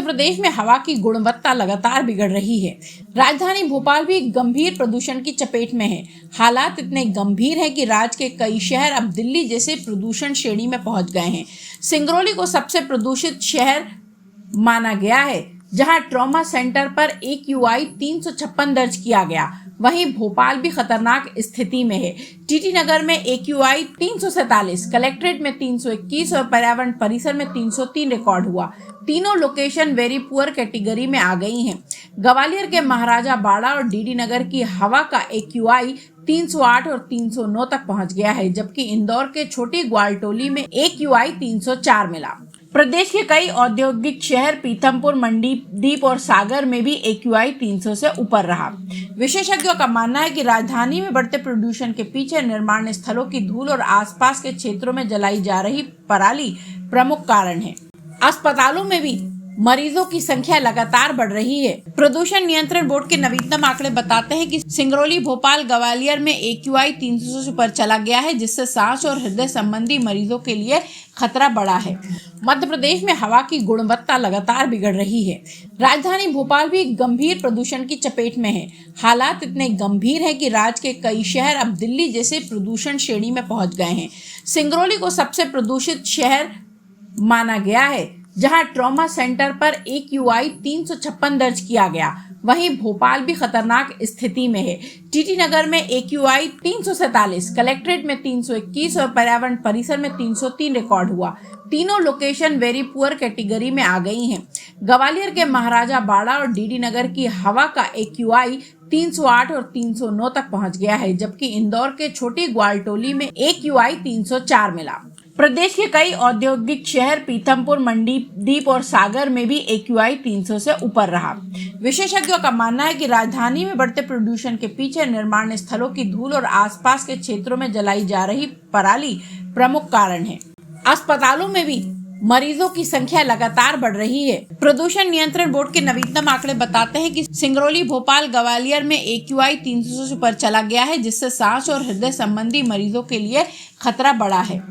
प्रदेश में हवा की गुणवत्ता लगातार बिगड़ रही है। राजधानी भोपाल भी गंभीर प्रदूषण की चपेट में है। हालात इतने गंभीर हैं कि राज्य के कई शहर अब दिल्ली जैसे प्रदूषण श्रेणी में पहुंच गए हैं। सिंगरौली को सबसे प्रदूषित शहर माना गया है, जहां ट्रॉमा सेंटर पर AQI 356 दर्ज किया गया। वहीं भोपाल भी खतरनाक स्थिति में है। टीटी नगर में AQI 347, कलेक्ट्रेट में 321 और पर्यावरण परिसर में 303 रिकॉर्ड हुआ। तीनों लोकेशन वेरी पुअर कैटेगरी में आ गई हैं। ग्वालियर के महाराजा बाड़ा और DD नगर की हवा का AQI 308 और 309 तक पहुंच गया है, जबकि इंदौर के छोटी ग्वालटोली में AQI 304 मिला। प्रदेश के कई औद्योगिक शहर पीथमपुर, मंडीदीप और सागर में भी AQI 300 से ऊपर रहा। विशेषज्ञों का मानना है कि राजधानी में बढ़ते प्रदूषण के पीछे निर्माण स्थलों की धूल और आसपास के क्षेत्रों में जलाई जा रही पराली प्रमुख कारण है। अस्पतालों में भी मरीजों की संख्या लगातार बढ़ रही है। प्रदूषण नियंत्रण बोर्ड के नवीनतम आंकड़े बताते हैं कि सिंगरौली, भोपाल, ग्वालियर में AQI 300 से ऊपर चला गया है, जिससे सांस और हृदय संबंधी मरीजों के लिए खतरा बढ़ा है। मध्य प्रदेश में हवा की गुणवत्ता लगातार बिगड़ रही है। राजधानी भोपाल भी गंभीर प्रदूषण की चपेट में है। हालात इतने गंभीर हैं कि राज्य के कई शहर अब दिल्ली जैसे प्रदूषण श्रेणी में पहुंच गए हैं। सिंगरौली को सबसे प्रदूषित शहर माना गया है, जहां ट्रॉमा सेंटर पर AQI 356 दर्ज किया गया। वहीं भोपाल भी खतरनाक स्थिति में है। टीटी नगर में AQI 347, कलेक्ट्रेट में 321 और पर्यावरण परिसर में 303 रिकॉर्ड हुआ। तीनों लोकेशन वेरी पुअर कैटेगरी में आ गई हैं। ग्वालियर के महाराजा बाड़ा और DD नगर की हवा का AQI 308 और 309 तक पहुंच गया है, जबकि इंदौर के छोटी ग्वालटोली में AQI 304 मिला। प्रदेश के कई औद्योगिक शहर पीथमपुर, मंडीदीप और सागर में भी AQI 300 से ऊपर रहा। विशेषज्ञों का मानना है कि राजधानी में बढ़ते प्रदूषण के पीछे निर्माण स्थलों की धूल और आसपास के क्षेत्रों में जलाई जा रही पराली प्रमुख कारण है। अस्पतालों में भी मरीजों की संख्या लगातार बढ़ रही है। प्रदूषण नियंत्रण बोर्ड के नवीनतम आंकड़े बताते हैं कि सिंगरौली, भोपाल, ग्वालियर में AQI 300 से ऊपर चला गया है, जिससे सांस और हृदय संबंधी मरीजों के लिए खतरा बढ़ा है।